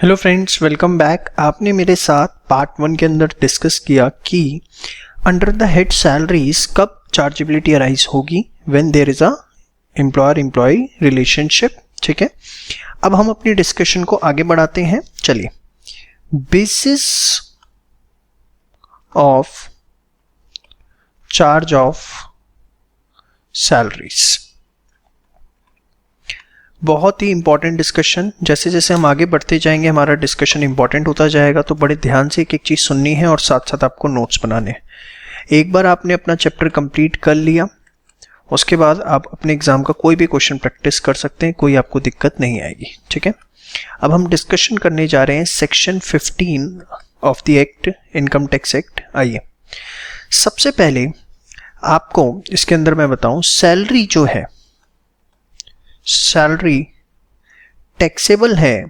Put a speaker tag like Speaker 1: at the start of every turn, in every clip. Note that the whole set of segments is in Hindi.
Speaker 1: Hello friends, welcome back. आपने मेरे साथ पार्ट 1 के अंदर डिस्कस किया कि अंडर द हेड सैलरीज कब चार्जेबिलिटी अराइज होगी, when there is a employer employee relationship. ठीक है, अब हम अपनी डिस्कशन को आगे बढ़ाते हैं। चलिए, basis of charge of salaries, बहुत ही इंपॉर्टेंट डिस्कशन। जैसे जैसे हम आगे बढ़ते जाएंगे हमारा डिस्कशन इंपॉर्टेंट होता जाएगा, तो बड़े ध्यान से एक एक चीज़ सुननी है और साथ साथ आपको नोट्स बनाने हैं। एक बार आपने अपना चैप्टर कंप्लीट कर लिया, उसके बाद आप अपने एग्जाम का कोई भी क्वेश्चन प्रैक्टिस कर सकते हैं, कोई आपको दिक्कत नहीं आएगी। ठीक है, अब हम डिस्कशन करने जा रहे हैं section 15 of the act, income tax act. आइए, सबसे पहले आपको इसके अंदर मैं बताऊं, सैलरी जो है, सैलरी टैक्सेबल है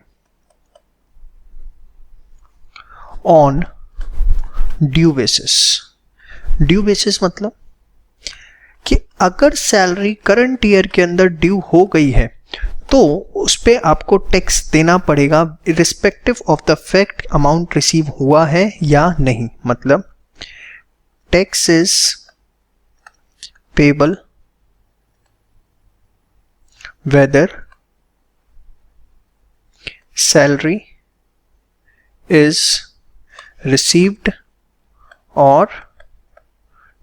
Speaker 1: on due basis. Due basis मतलब कि अगर सैलरी करंट ईयर के अंदर ड्यू हो गई है तो उस पे आपको टैक्स देना पड़ेगा, irrespective of the fact amount receive हुआ है या नहीं। मतलब tax is payable whether salary is received or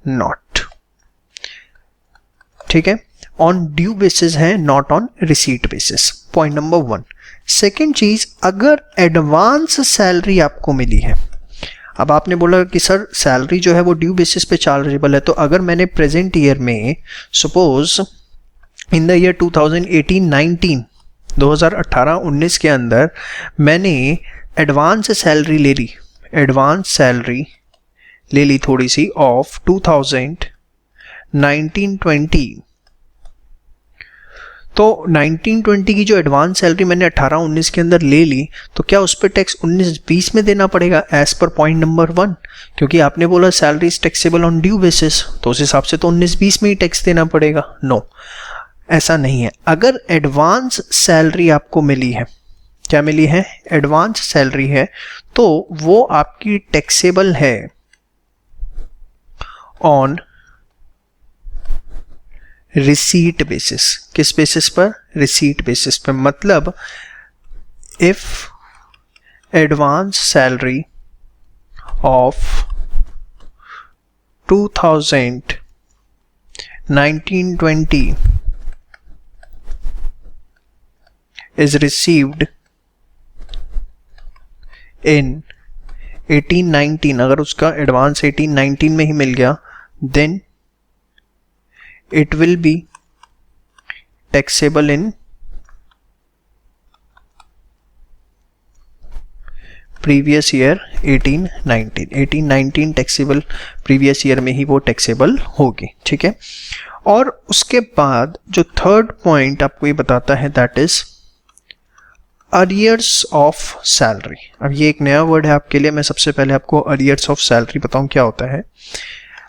Speaker 1: not। ठीक है, ऑन ड्यू बेसिस है, not on receipt basis. Point number 1। Second चीज, अगर एडवांस सैलरी आपको मिली है, अब आपने बोला कि सर सैलरी जो है वो ड्यू बेसिस पे चार्जेबल है, तो अगर मैंने प्रेजेंट ईयर में सपोज इन द ईयर 2018-19 2018-19 के अंदर मैंने एडवांस सैलरी ले ली, एडवांस सैलरी ले ली थोड़ी सी ऑफ 2019-20, तो 19-20 की जो एडवांस सैलरी मैंने 18-19 के अंदर ले ली, तो क्या उस पर टैक्स 19-20 में देना पड़ेगा एज पर पॉइंट नंबर 1? क्योंकि आपने बोला salary is taxable on due basis, तो उस हिसाब से तो 19-20 में ही टैक्स देना पड़ेगा। नो, ऐसा नहीं है। अगर एडवांस सैलरी आपको मिली है, क्या मिली है? एडवांस सैलरी है, तो वो आपकी टैक्सेबल है ऑन रिसीट बेसिस। किस बेसिस पर? रिसीट बेसिस पर। मतलब if advance salary of 2019-20 is received in 18-19, अगर उसका एडवांस 18-19 में ही मिल गया, then it will be taxable in previous year 18-19 taxable previous year में ही वो टैक्सेबल होगी। ठीक है, और उसके बाद जो थर्ड पॉइंट आपको ये बताता है, that is arrears of salary. अब ये एक नया वर्ड है आपके लिए, मैं सबसे पहले आपको अरियर्स ऑफ सैलरी बताऊं क्या होता है।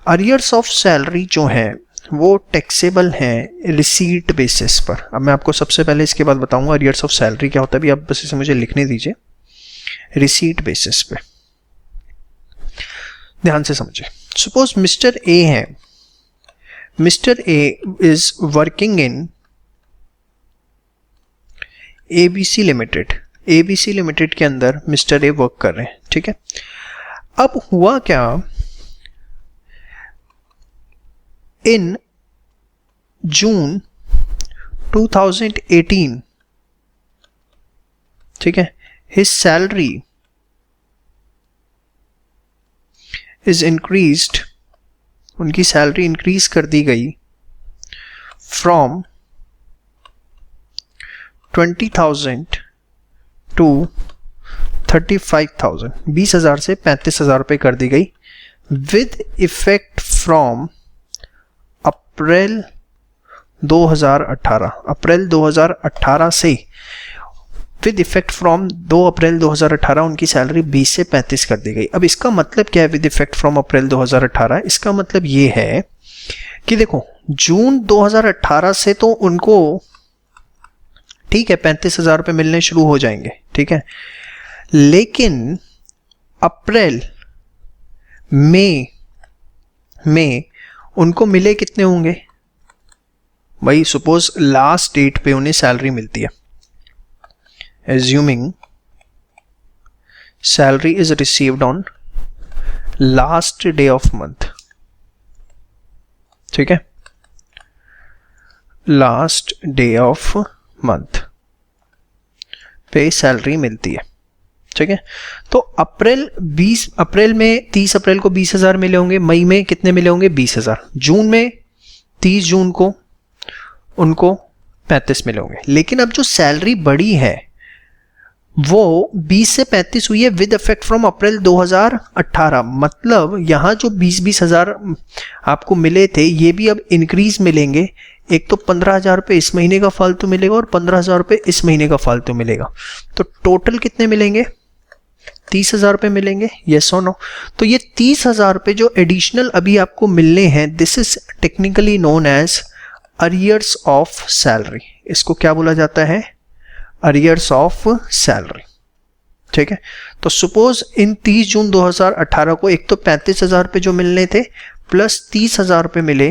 Speaker 1: अरियर्स ऑफ सैलरी जो है वो टैक्सेबल है रिसीट बेसिस पर। अब मैं आपको सबसे पहले इसके बाद बताऊंगा अरियर्स ऑफ सैलरी क्या होता है, अभी आप बस इसे मुझे लिखने दीजिए। रिसीट बेसिस पे ध्यान से समझिए। सपोज मिस्टर ए है, mister A is working in ABC limited. ABC limited के अंदर मिस्टर ए वर्क कर रहे हैं। ठीक है, अब हुआ क्या, इन जून 2018, ठीक है, हिज सैलरी इज इंक्रीज्ड, उनकी सैलरी इंक्रीज कर दी गई फ्रॉम 20,000 टू 35,000, 20,000 से 35,000 रुपये कर दी गई, विद इफेक्ट फ्रॉम अप्रैल 2018। अप्रैल 2018 से, विद इफेक्ट फ्रॉम 2 अप्रैल 2018 उनकी सैलरी 20 से 35 कर दी गई। अब इसका मतलब क्या है विद इफेक्ट फ्रॉम अप्रैल 2018? इसका मतलब ये है कि देखो, जून 2018 से तो उनको ठीक है 35,000 रुपये मिलने शुरू हो जाएंगे। ठीक है, लेकिन अप्रैल मई में उनको मिले कितने होंगे भाई? सपोज लास्ट डेट पे उन्हें सैलरी मिलती है, assuming salary is received on last day of month, ठीक है, लास्ट डे ऑफ मंथ पे सैलरी मिलती है, ठीक है। तो अप्रैल में 30 अप्रैल को 20,000 मिले होंगे, मई में कितने मिले होंगे? 20,000, जून में 30 जून को उनको 35 मिले होंगे। लेकिन अब जो सैलरी बढ़ी है वो 20 से 35 हुई है विद इफेक्ट फ्रॉम अप्रैल 2018। मतलब यहां जो 20,000 आपको मिले थे ये भी अब इंक्रीज मिलेंगे। एक तो 15,000 रुपये इस महीने का फालतू मिलेगा और 15,000 रुपये इस महीने का फालतू मिलेगा। तो टोटल कितने मिलेंगे? 30,000 रुपये मिलेंगे, यस और नो? तो ये 30,000 रुपये जो एडिशनल अभी आपको मिलने हैं, this is technically known as arrears of salary. इसको क्या बोला जाता है? अरियर्स ऑफ सैलरी, ठीक है। तो सपोज इन 30 जून 2018 को एक तो 35,000 रुपये जो मिलने थे प्लस 30,000 रुपये मिले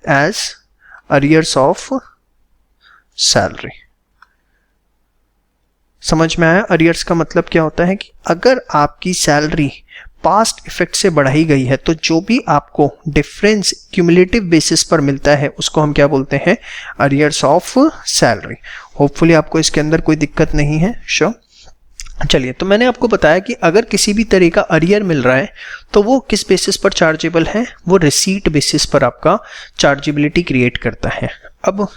Speaker 1: एज अरियर्स ऑफ सैलरी। समझ में आया? अरियर्स का मतलब क्या होता है कि अगर आपकी सैलरी पास्ट इफेक्ट से बढ़ाई गई है तो जो भी आपको डिफरेंस क्यूमुलेटिव बेसिस पर मिलता है उसको हम क्या बोलते हैं? Arrears of salary. होपफुली आपको इसके अंदर कोई दिक्कत नहीं है। श्योर। चलिए, तो मैंने आपको बताया कि अगर किसी भी तरह का अरियर मिल रहा है तो वो किस बेसिस पर चार्जेबल है? वो रिसीट बेसिस पर आपका चार्जेबिलिटी क्रिएट करता है। अब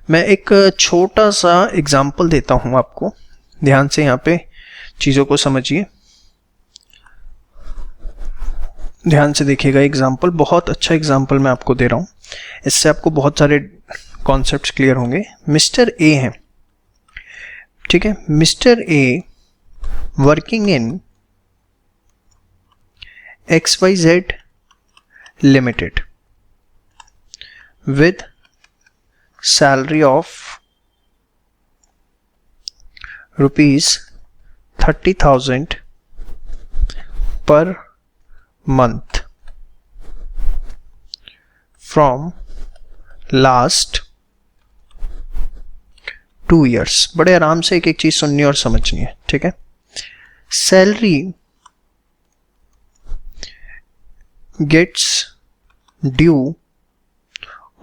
Speaker 1: मैं एक छोटा सा एग्जाम्पल देता हूं आपको, ध्यान से यहाँ पे चीज़ों को समझिए, ध्यान से देखिएगा। एग्जाम्पल बहुत अच्छा एग्जाम्पल मैं आपको दे रहा हूँ, इससे आपको बहुत सारे कॉन्सेप्ट्स क्लियर होंगे। मिस्टर ए है, ठीक है। Mister a working in XYZ limited with salary of rupees 30,000 per month from last 2 years। बड़े आराम से एक एक चीज सुननी और समझनी है, ठीक है। Salary gets due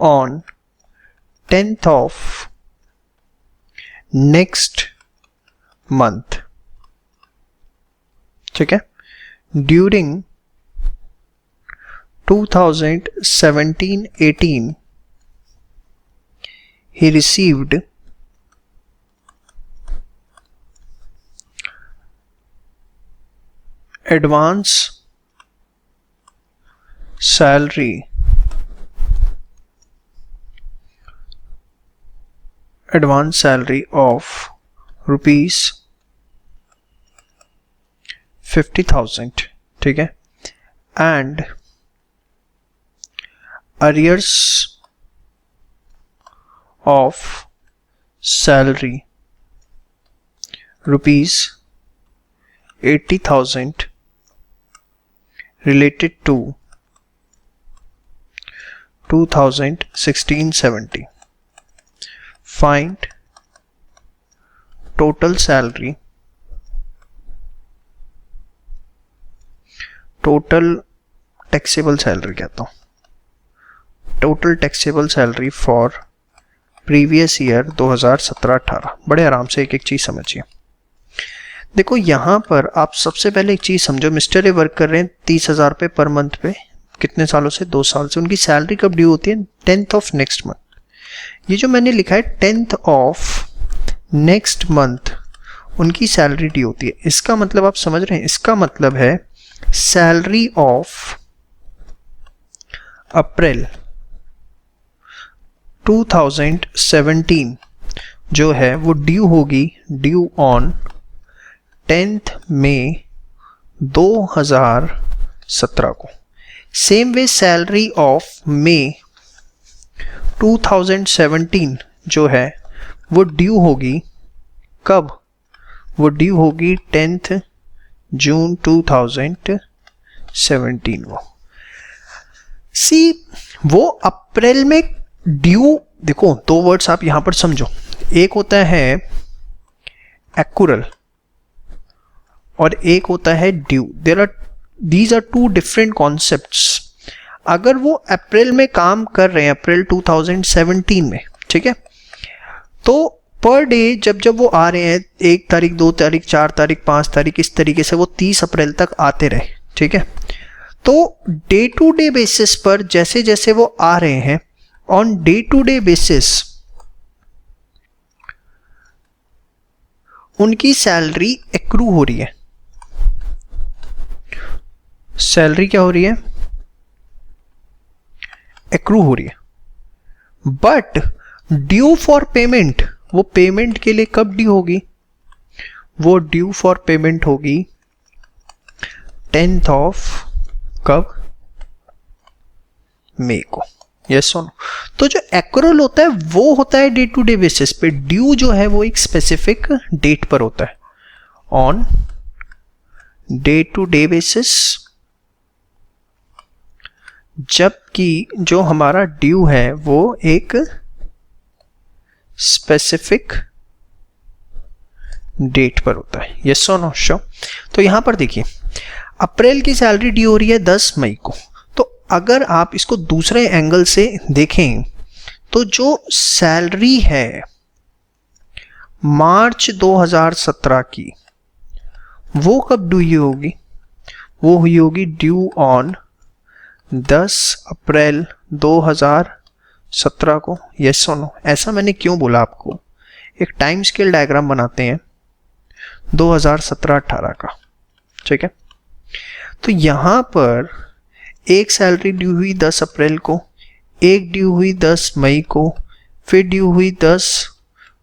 Speaker 1: on 10th of next month, ठीक है। During 2017-18 he received advance salary of rupees 50,000, ठीक है। and arrears of salary rupees 80,000 related to 2016-17। find total salary, total taxable salary कहता हूँ, total taxable salary for previous year 2017-18। बड़े आराम से एक एक चीज समझिए। देखो यहाँ पर आप सबसे पहले एक चीज समझो, मिस्टर ए वर्क कर रहे हैं 30,000 रुपये पर मंथ पे, कितने सालों से? 2 साल से। उनकी सैलरी कब ड्यू होती है? 10th of next month. ये जो मैंने लिखा है 10th ऑफ नेक्स्ट मंथ उनकी सैलरी ड्यू होती है। इसका मतलब आप समझ रहे हैं? इसका मतलब है सैलरी ऑफ अप्रैल 2017 जो है वो ड्यू होगी, ड्यू ऑन 10th मई 2017 को। सेम वे सैलरी ऑफ मई 2017 जो है वो ड्यू होगी कब? वो ड्यू होगी 10 जून 2017 वो। सी वो अप्रैल में ड्यू, देखो दो वर्ड्स आप यहां पर समझो, एक होता है एक्यूरल और एक होता है due. These are two different concepts. अगर वो अप्रैल में काम कर रहे हैं, अप्रैल 2017 में, ठीक है, तो पर डे जब जब वो आ रहे हैं 1 तारीख 2 तारीख 4 तारीख 5 तारीख, इस तरीके से वो 30 अप्रैल तक आते रहे, ठीक है। तो डे टू डे बेसिस पर जैसे जैसे वो आ रहे हैं, on day to day basis उनकी सैलरी एक्रू हो रही है। सैलरी क्या हो रही है? एक्रू हो रही है। बट ड्यू फॉर पेमेंट, वो पेमेंट के लिए कब ड्यू होगी? वो ड्यू फॉर पेमेंट होगी 10th ऑफ कब? मई को। यस और नो? तो जो एक्रूअल होता है वो होता है डे टू डे बेसिस पे, ड्यू जो है वो एक स्पेसिफिक डेट पर होता है, on day to day basis. जबकि जो हमारा ड्यू है वो एक स्पेसिफिक डेट पर होता है। यस और नो? श्योर। तो यहां पर देखिए, अप्रैल की सैलरी ड्यू हो रही है 10 मई को। तो अगर आप इसको दूसरे एंगल से देखें तो जो सैलरी है मार्च 2017 की, वो कब ड्यू होगी? वो हुई होगी ड्यू ऑन 10 अप्रैल 2017 को। यस और नो? ऐसा मैंने क्यों बोला आपको? एक टाइम स्केल डायग्राम बनाते हैं 2017-18 का, ठीक है। तो यहां पर एक सैलरी ड्यू हुई 10 अप्रैल को, एक ड्यू हुई 10 मई को, फिर ड्यू हुई 10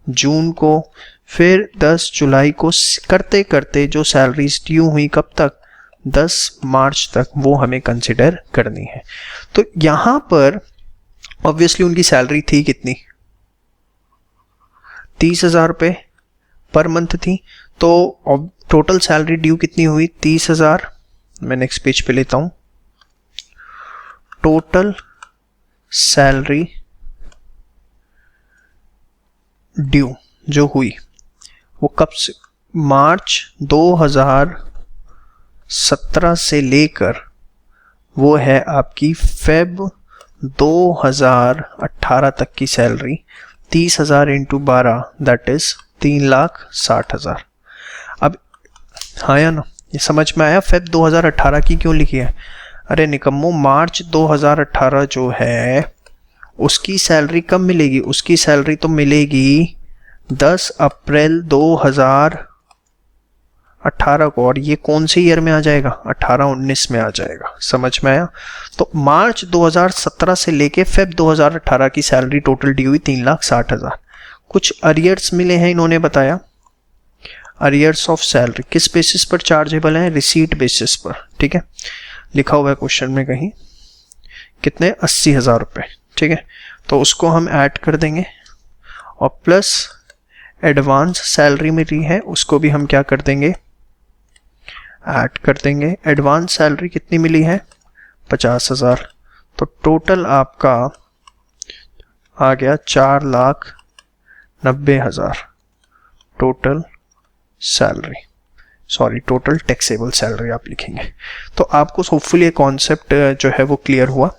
Speaker 1: जून को, फिर 10 जुलाई को, करते करते जो सैलरीज ड्यू हुई कब तक? 10 मार्च तक, वो हमें कंसिडर करनी है। तो यहां पर ऑब्वियसली उनकी सैलरी थी कितनी? 30,000 रुपये पर मंथ थी। तो टोटल सैलरी ड्यू कितनी हुई? 30,000। मैं नेक्स्ट पेज पे लेता हूं। टोटल सैलरी ड्यू जो हुई वो कब से? मार्च 2017 से लेकर वो है आपकी फेब 2018 तक की सैलरी। 30,000 into 12 that is 3,60,000। अब हाँ या ना, ये समझ में आया फेब 2018 की क्यों लिखी है? अरे निकम्मो, मार्च 2018 जो है उसकी सैलरी कब मिलेगी? उसकी सैलरी तो मिलेगी 10 अप्रैल 2018 को, और ये कौन से ईयर में आ जाएगा? 18-19 में आ जाएगा। समझ में आया? तो मार्च 2017 से लेके फेब 2018 की सैलरी टोटल ड्यू हुई 3,60,000। कुछ अरियर्स मिले हैं, इन्होंने बताया। अरियर्स ऑफ सैलरी किस बेसिस पर चार्जेबल है? रिसीट बेसिस पर, ठीक है। लिखा हुआ है क्वेश्चन में कहीं, कितने? 80,000 रुपये, ठीक है। तो उसको हम ऐड कर देंगे, और प्लस एडवांस सैलरी मिली है उसको भी हम क्या कर देंगे? ऐड कर देंगे। एडवांस सैलरी कितनी मिली है? 50,000। तो टोटल आपका आ गया 4,90,000 total salary, sorry total taxable salary आप लिखेंगे। तो आपको होपफुली ये कॉन्सेप्ट जो है वो क्लियर हुआ।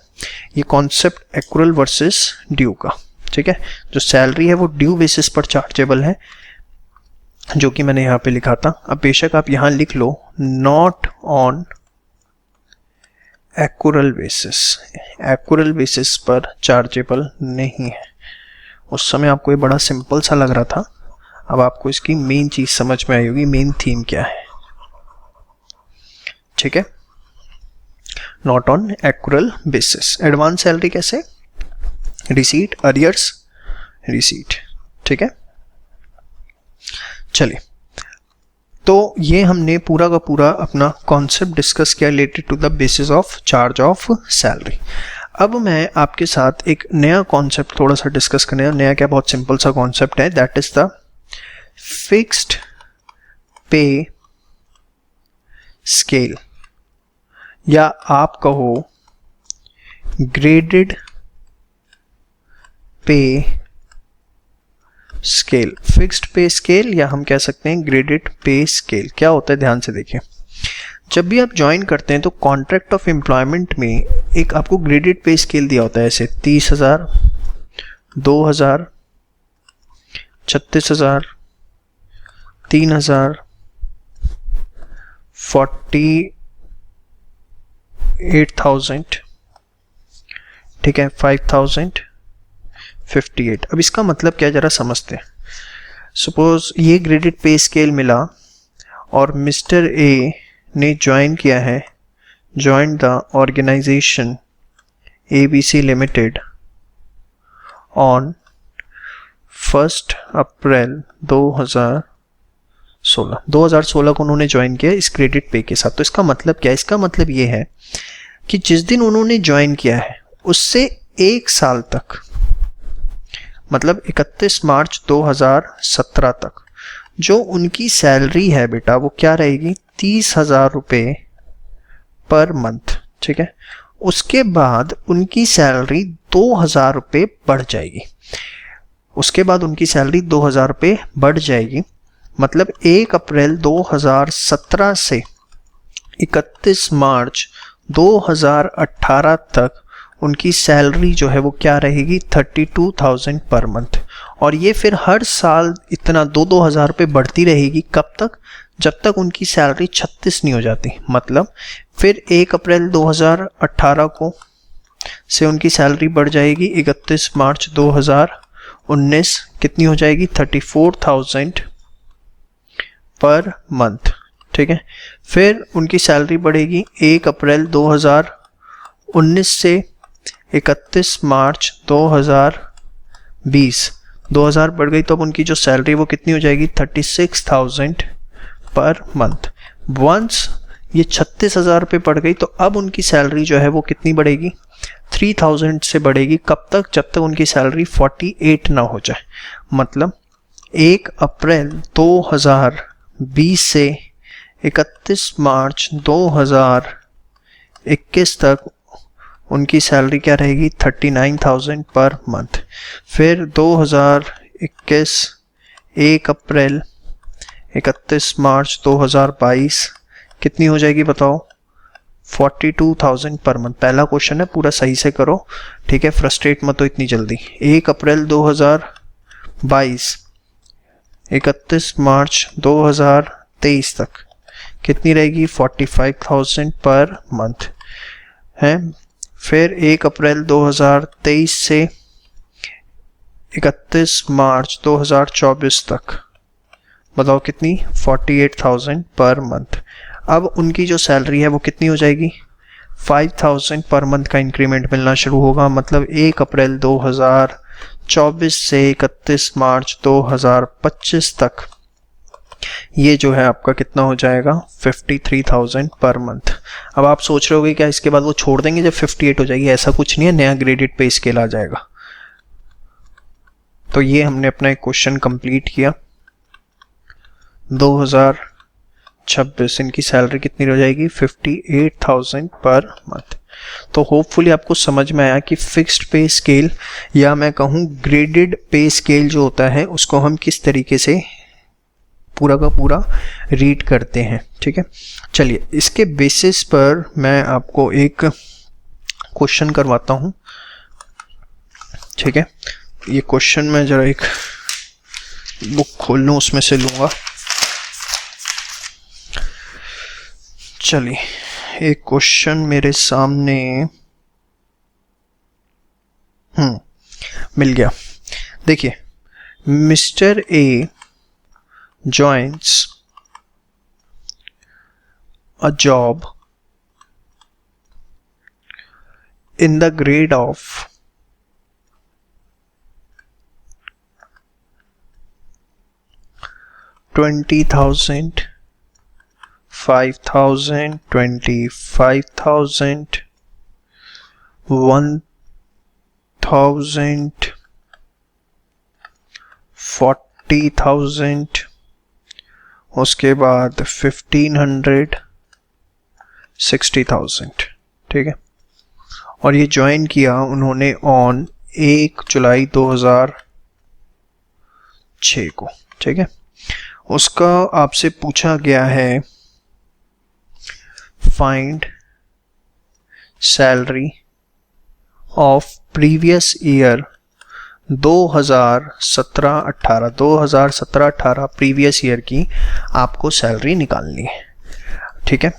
Speaker 1: ये कॉन्सेप्ट एक्रूअल वर्सेस ड्यू का, ठीक है। जो सैलरी है वो ड्यू बेसिस पर चार्जेबल है, जो कि मैंने यहाँ पे लिखा था। अब बेशक आप यहाँ लिख लो not on accrual basis, accrual basis पर चार्जेबल नहीं है। उस समय आपको ये बड़ा सिंपल सा लग रहा था, अब आपको इसकी मेन चीज समझ में आई होगी, मेन थीम क्या है, ठीक है। Not on accrual basis. Advance salary कैसे? रिसीट, अरियर्स, रिसीट, ठीक है। चलिए, तो ये हमने पूरा का पूरा अपना कॉन्सेप्ट डिस्कस किया related to the basis of charge of salary. अब मैं आपके साथ एक नया कॉन्सेप्ट थोड़ा सा डिस्कस करने, नया क्या, बहुत सिंपल सा कॉन्सेप्ट है, दैट इज द फिक्स्ड पे स्केल, या आप कहो ग्रेडेड पे स्केल, फिक्स्ड पे स्केल, या हम कह सकते हैं ग्रेडेड पे स्केल। क्या होता है ध्यान से देखिए, जब भी आप ज्वाइन करते हैं तो कॉन्ट्रैक्ट ऑफ एम्प्लॉयमेंट में एक आपको ग्रेडेड पे स्केल दिया होता है, ऐसे 30,000, 2,000, 36,000, 3,000, 48,000, ठीक है, 5,000, 58। अब इसका मतलब क्या जरा समझते हैं। सपोज ये ग्रेडेड पे स्केल मिला और मिस्टर ए ने ज्वाइन किया है, join the organization ABC limited on 1 अप्रैल 2016 को उन्होंने ज्वाइन किया इस क्रेडिट पे के साथ। तो इसका मतलब क्या है? इसका मतलब ये है कि जिस दिन उन्होंने ज्वाइन किया है उससे 1 साल तक, मतलब 31 मार्च 2017 तक जो उनकी सैलरी है बेटा वो क्या रहेगी? 30,000 रुपये पर मंथ, ठीक है। उसके बाद उनकी सैलरी 2,000 रुपये बढ़ जाएगी। उसके बाद उनकी सैलरी 2,000 रुपये बढ़ जाएगी, मतलब 1 अप्रैल 2017 से 31 मार्च 2018 तक उनकी सैलरी जो है वो क्या रहेगी? 32,000 पर मंथ। और ये फिर हर साल इतना 2,000 रुपये बढ़ती रहेगी। कब तक? जब तक उनकी सैलरी 36 नहीं हो जाती। मतलब फिर 1 अप्रैल 2018 को से उनकी सैलरी बढ़ जाएगी 31 मार्च 2019 कितनी हो जाएगी? 34,000 पर मंथ, ठीक है। फिर उनकी सैलरी बढ़ेगी 1 अप्रैल 2019 से 31 मार्च 2020, 2,000 बढ़ गई तो अब उनकी जो सैलरी वो कितनी हो जाएगी? 36,000 पर मंथ। वंस ये 36,000 रुपये बढ़ गई तो अब उनकी सैलरी जो है वो कितनी बढ़ेगी? 3,000 से बढ़ेगी। कब तक? जब तक उनकी सैलरी 48 ना हो जाए। मतलब 1 अप्रैल 2020 से 31 मार्च 2021 तक उनकी सैलरी क्या रहेगी? 39,000 पर मंथ। फिर 2021 1 अप्रैल 31 मार्च 2022 कितनी हो जाएगी बताओ? 42,000 पर मंथ। पहला क्वेश्चन है, पूरा सही से करो, ठीक है, फ्रस्ट्रेट मत हो इतनी जल्दी। 1 अप्रैल 2022 31 मार्च 2023 तक कितनी रहेगी? 45,000 पर मंथ है। फिर 1 अप्रैल 2023 से 31 मार्च 2024 तक बताओ कितनी? 48,000 पर मंथ। अब उनकी जो सैलरी है वो कितनी हो जाएगी? 5,000 पर मंथ का इंक्रीमेंट मिलना शुरू होगा। मतलब 1 अप्रैल 2024 से 31 मार्च 2025 तक ये जो है आपका कितना हो जाएगा? 53,000 पर मंथ। अब आप सोच रहे होगे क्या इसके बाद वो छोड़ देंगे जब 58 हो जाएगी? ऐसा कुछ नहीं है, नया ग्रेडेड पे स्केल आ जाएगा। तो ये हमने अपना एक क्वेश्चन कंप्लीट किया। 2026 इनकी सैलरी कितनी हो जाएगी? 58,000 पर मंथ। तो होपफुली आपको समझ में आया कि फिक्स्ड पे स्केल या मैं कहूँ ग्रेडेड पे स्केल जो होता है उसको हम किस तरीके से पूरा का पूरा रीड करते हैं, ठीक है। चलिए इसके बेसिस पर मैं आपको एक क्वेश्चन करवाता हूँ, ठीक है। ये क्वेश्चन मैं जरा एक बुक खोल लूँ, उसमें से लूँगा। चलिए एक क्वेश्चन मेरे सामने मिल गया। देखिए, mister A joins a job in the grade of 20,000, 5,000, 25,000, 1,000, 40,000, उसके बाद 1560,000, ठीक है। और ये ज्वाइन किया उन्होंने ऑन 1 जुलाई 2006 को, ठीक है। उसका आपसे पूछा गया है find salary of previous year 2017-18 previous year की आपको सैलरी निकालनी है, ठीक है।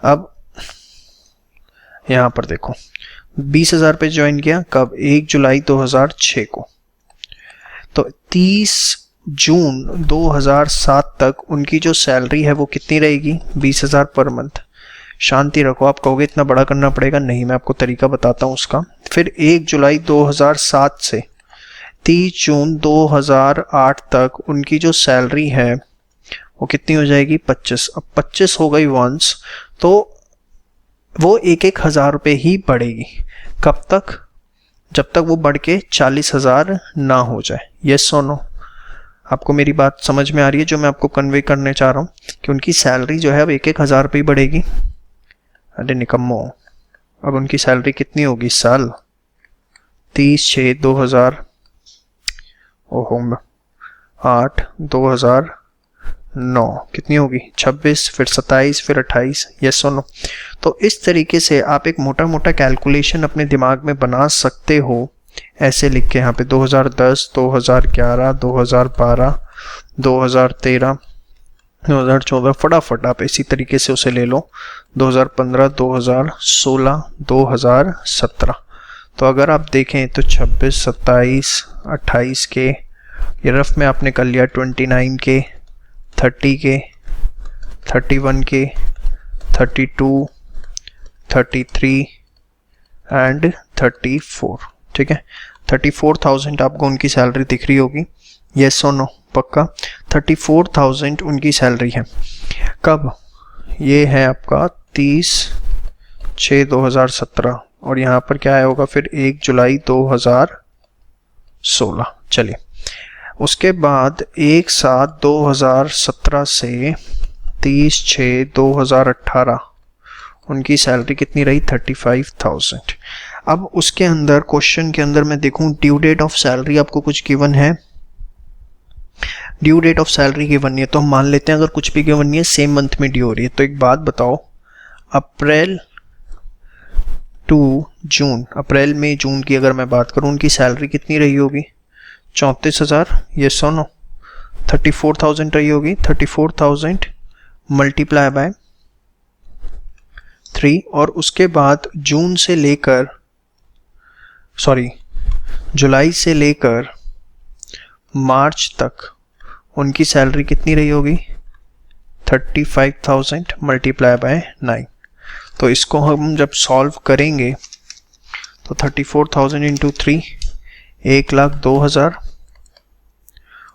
Speaker 1: अब यहाँ पर देखो 20,000 पे ज्वाइन किया कब, 1 जुलाई 2006 को, तो 30 जून 2007 तक उनकी जो सैलरी है वो कितनी रहेगी, 20,000 पर मंथ। शांति रखो, आप कहोगे इतना बड़ा करना पड़ेगा, नहीं मैं आपको तरीका बताता हूँ उसका। फिर 1 जुलाई 2007 से 30 जून 2008 तक उनकी जो सैलरी है वो कितनी हो जाएगी, 25। अब 25 हो गई वंस, तो वो 1,000 रुपये ही बढ़ेगी। कब तक, जब तक वो बढ़ के 40,000 ना हो जाए। यस और नो, आपको मेरी बात समझ में आ रही है जो मैं आपको कन्वे करने चाह रहा हूँ कि उनकी सैलरी जो है अब 1,000 रुपये बढ़ेगी। अरे निकम्मो, अब उनकी सैलरी कितनी होगी इस साल, 30/6/2000, ओहो 8/2009 कितनी होगी, 26, फिर 27, फिर 28। यस और नो। तो इस तरीके से आप एक मोटा मोटा कैलकुलेशन अपने दिमाग में बना सकते हो, ऐसे लिख के यहाँ पे 2010, 2011, 2012, 2013, 2014, फटाफट आप इसी तरीके से उसे ले लो, 2015, 2016, 2017। तो अगर आप देखें तो 26, 27, 28 के ये रफ में आपने कर लिया, 29 के, 30 के, 31 के, 32, 33 एंड 34, ठीक है। 34,000 आपको उनकी सैलरी दिख रही होगी, येस और नो, पक्का 34,000 उनकी सैलरी है। कब, ये है आपका 30/6/2017 और यहाँ पर क्या आया होगा फिर 1 जुलाई 2016। चलिए, उसके बाद 1/7/2017 से 30/6/2018 उनकी सैलरी कितनी रही, 35,000। अब उसके अंदर क्वेश्चन के अंदर मैं देखूं ड्यू डेट ऑफ सैलरी आपको कुछ गिवन है, due date of salary given नहीं है, तो हम मान लेते हैं अगर कुछ भी गिवन नहीं है सेम मंथ में ड्यू हो रही है। तो एक बात बताओ, अप्रैल टू जून, अप्रैल में जून की अगर मैं बात करूं उनकी सैलरी कितनी रही होगी, 34,000। ये सुनो 34,000 रही होगी, 34,000 मल्टीप्लाई बाय 3। और उसके बाद जून से लेकर जुलाई से लेकर मार्च तक उनकी सैलरी कितनी रही होगी, 35,000 मल्टीप्लाई बाय 9। तो इसको हम जब सॉल्व करेंगे तो 34,000 इंटू 3 1,02,000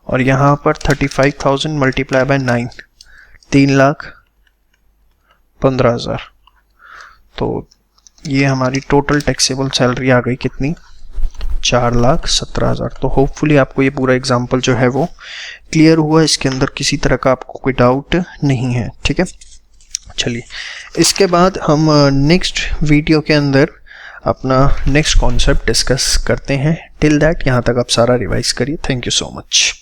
Speaker 1: और यहाँ पर 35,000 मल्टीप्लाई बाय 9 3,15,000। तो ये हमारी टोटल टैक्सेबल सैलरी आ गई कितनी, 4,17,000। तो होपफुली आपको ये पूरा एग्जाम्पल जो है वो क्लियर हुआ, इसके अंदर किसी तरह का आपको कोई डाउट नहीं है, ठीक है। चलिए, इसके बाद हम नेक्स्ट वीडियो के अंदर अपना नेक्स्ट कॉन्सेप्ट डिस्कस करते हैं। टिल दैट यहाँ तक आप सारा रिवाइज करिए। Thank you so much.